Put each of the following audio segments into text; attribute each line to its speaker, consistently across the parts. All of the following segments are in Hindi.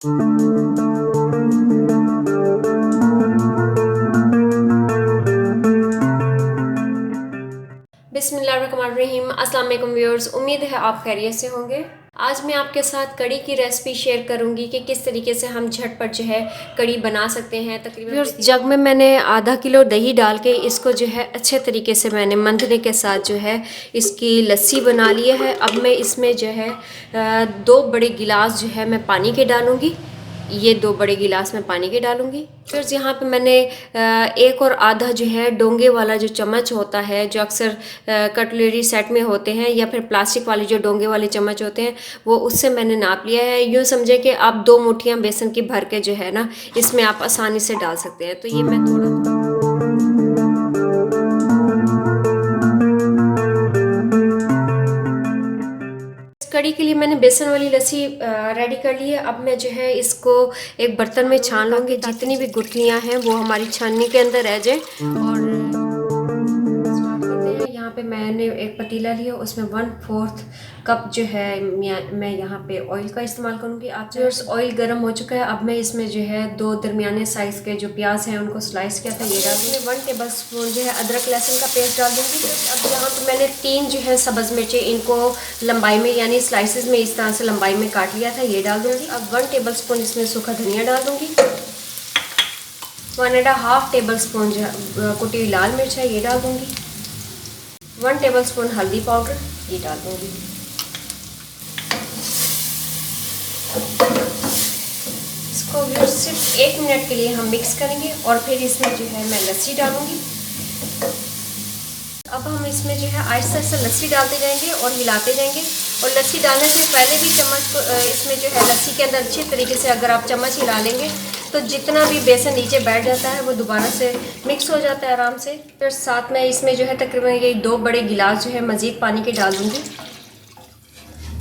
Speaker 1: बिस्मिल्लाहिर्रहमानिर्रहीम। अस्सलाम वालेकुम व्यूअर्स, उम्मीद है आप खैरियत से होंगे। आज मैं आपके साथ कड़ी की रेसिपी शेयर करूंगी कि किस तरीके से हम झटपट जो है कड़ी बना सकते हैं। तकरीबन व्यूअर्स, जग में मैंने आधा किलो दही डाल के इसको जो है अच्छे तरीके से मैंने मंथने के साथ जो है इसकी लस्सी बना ली है। अब मैं इसमें जो है 2 बड़े गिलास जो है मैं पानी के डालूंगी। ये 2 बड़े गिलास में पानी के डालूंगी। फिर यहाँ पे मैंने 1 और आधा जो है डोंगे वाला जो चम्मच होता है, जो अक्सर कटलरी सेट में होते हैं, या फिर प्लास्टिक वाले जो डोंगे वाले चम्मच होते हैं, वो उससे मैंने नाप लिया है। यूँ समझे कि आप 2 मुट्ठियाँ बेसन की भर के जो है ना इसमें आप आसानी से डाल सकते हैं। तो ये मैं थोड़ा कड़ी के लिए मैंने बेसन वाली लस्सी रेडी कर ली है। अब मैं जो है इसको एक बर्तन में छान लूँगी, जितनी भी गुठलियाँ हैं वो हमारी छाननी के अंदर रह जाए। और स्टार्ट करते हैं। यहाँ पे मैंने एक पतीला लिया, उसमें 1/4 कप जो है मैं यहाँ पे ऑयल का इस्तेमाल करूँगी। आप जो ऑयल गर्म हो चुका है, अब मैं इसमें जो है 2 दरमियाने साइज़ के जो प्याज हैं उनको स्लाइस किया था ये डाल दूँगी। 1 टेबल स्पून जो है अदरक लहसुन का पेस्ट डाल दूँगी। अब यहाँ पे मैंने 3 जो है सब्ज़ मिर्चें, इनको लंबाई में यानी स्लाइसेस में इस तरह से लंबाई में काट लिया था, ये डाल दूँगी। अब 1 टेबल स्पून इसमें सूखा धनिया डाल दूँगी। 1.5 टेबल स्पून जो है कुटी हुई लाल मिर्च है ये डाल दूँगी। 1 टेबल स्पून हल्दी पाउडर ये डाल दूँगी। इसको भी सिर्फ 1 मिनट के लिए हम मिक्स करेंगे और फिर इसमें जो है मैं लस्सी डालूँगी। अब हम इसमें जो है आहिस्ता आहिस्ता लस्सी डालते जाएंगे और हिलाते जाएंगे। और लस्सी डालने से पहले भी चम्मच को इसमें जो है लस्सी के अंदर अच्छी तरीके से अगर आप चम्मच हिला लेंगे तो जितना भी बेसन नीचे बैठ जाता है वो दोबारा से मिक्स हो जाता है आराम से। फिर साथ में इसमें जो है तकरीबन ये 2 बड़े गिलास जो है मज़ीद पानी के डाल दूँगी।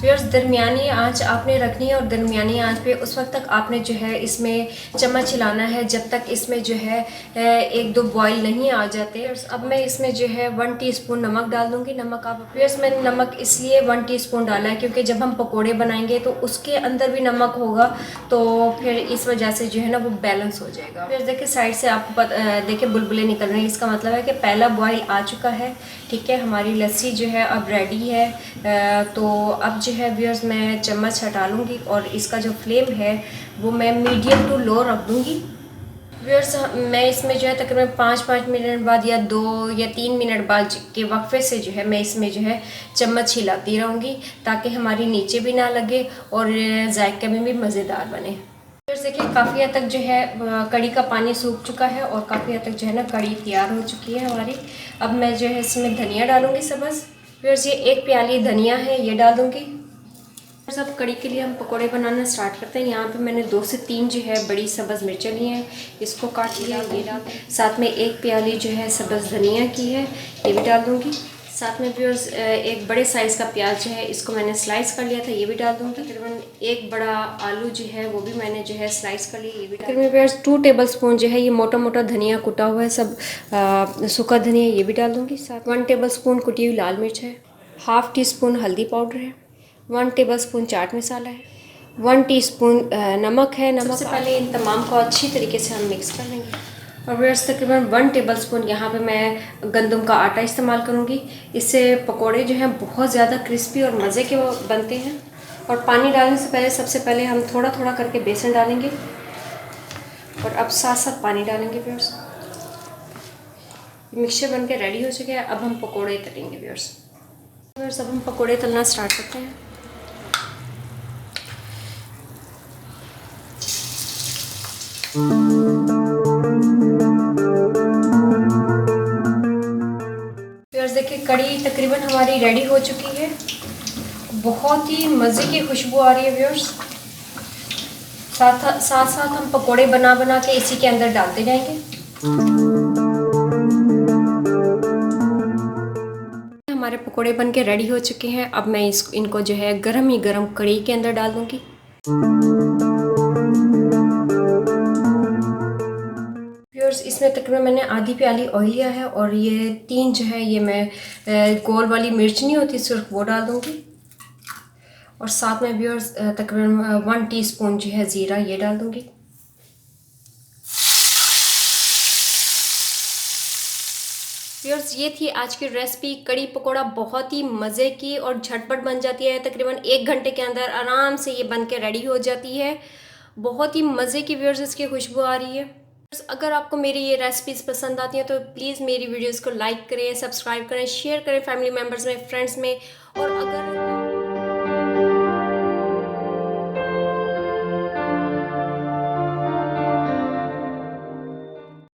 Speaker 1: फिर दरमियानी आंच आपने रखनी है और दरमियानी आंच पे उस वक्त तक आपने जो है इसमें चम्मच हिलाना है जब तक इसमें जो है 1-2 बॉईल नहीं आ जाते। और अब मैं इसमें जो है 1 टीस्पून नमक डाल दूँगी। नमक आप फिर मैंने नमक इसलिए 1 टीस्पून डाला है क्योंकि जब हम पकोड़े बनाएंगे तो उसके अंदर भी नमक होगा, तो फिर इस वजह से जो है ना वो बैलेंस हो जाएगा। फिर देखिए साइड से आपको देखिए बुलबुले निकल रहे हैं, इसका मतलब है कि पहला बॉयल आ चुका है। ठीक है, हमारी लस्सी जो है अब रेडी है। तो अब जो है व्यूअर्स मैं चम्मच हटा लूँगी और इसका जो फ्लेम है वो मैं मीडियम टू लो रख दूँगी। व्यूअर्स मैं इसमें जो है तकरीबन 5 मिनट बाद या 2 या 3 मिनट बाद के वक्फे से जो है मैं इसमें जो है चम्मच हिलाती रहूँगी ताकि हमारी नीचे भी ना लगे और जायके में भी मज़ेदार बने। फिर देखिए काफ़ी हद तक जो है कड़ी का पानी सूख चुका है और काफ़ी हद तक जो है ना कड़ी तैयार हो चुकी है हमारी। अब मैं जो है इसमें धनिया डालूँगी सब्ज़। फिर ये 1 प्याली धनिया है ये डाल दूँगी। सब कड़ी के लिए हम पकोड़े बनाना स्टार्ट करते हैं। यहाँ पे मैंने 2 से 3 जो है बड़ी सब्ज़ मिर्चें ली हैं, इसको काट लिया ये डाल। साथ में 1 प्याली जो है सब्ज़ धनिया की है ये भी डाल दूँगी। साथ में व्यूअर्स 1 बड़े साइज़ का प्याज जो है इसको मैंने स्लाइस कर लिया था ये भी डाल दूँगी। तकरीबन 1 बड़ा आलू जो है वो भी मैंने जो है स्लाइस कर लिया ये भी डाल। तकरीबन व्यूअर्स 2 टेबल स्पून जो है ये मोटा मोटा धनिया कुटा हुआ है सब सूखा धनिया ये भी डाल दूँगी। साथ 1 टेबल स्पून कुटी हुई लाल मिर्च है, ½ टीस्पून हल्दी पाउडर है, 1 टेबल स्पून चाट मसाला है, 1 टीस्पून नमक है। नमक से पहले इन तमाम को अच्छी तरीके से हम मिक्स कर लेंगे। और व्यूअर्स तकरीबन 1 टेबल स्पून यहाँ पे मैं गंदम का आटा इस्तेमाल करूँगी। इससे पकोड़े जो हैं बहुत ज़्यादा क्रिस्पी और मज़े के बनते हैं। और पानी डालने से पहले सबसे पहले हम थोड़ा थोड़ा करके बेसन डालेंगे और अब साथ साथ पानी डालेंगे। व्यूअर्स मिक्सचर बन के रेडी हो चुके हैं। अब हम पकोड़े तलेंगे। व्यूअर्स अब हम पकोड़े तलना स्टार्ट करते हैं। व्यूअर्स देखिए कड़ी तकरीबन हमारी रेडी हो चुकी है। बहुत ही मज़े की खुशबू आ रही है व्यूअर्स। साथ साथ हम पकोड़े बना बना के इसी के अंदर डालते जाएंगे। हमारे पकोड़े बन के रेडी हो चुके हैं। अब मैं इनको जो है गरम ही गरम कड़ी के अंदर डाल दूँगी। इसमें तकरीबन मैंने आधी प्याली ऑयल लिया है और ये 3 जो है ये मैं गोल वाली मिर्च नहीं होती सिर्फ वो डाल दूँगी। और साथ में व्यूअर्स तकरीबन 1 टीस्पून जो है ज़ीरा ये डाल दूँगी। व्यूअर्स ये थी आज की रेसिपी कड़ी पकोड़ा, बहुत ही मज़े की और झटपट बन जाती है। तकरीबन 1 घंटे के अंदर आराम से ये बन के रेडी हो जाती है। बहुत ही मज़े की व्यूअर्स इसकी खुशबू आ रही है। अगर आपको मेरी ये रेसिपीज़ पसंद आती हैं तो प्लीज़ मेरी वीडियोज़ को लाइक करें, सब्सक्राइब करें, शेयर करें फैमिली मेम्बर्स में, फ्रेंड्स में। और अगर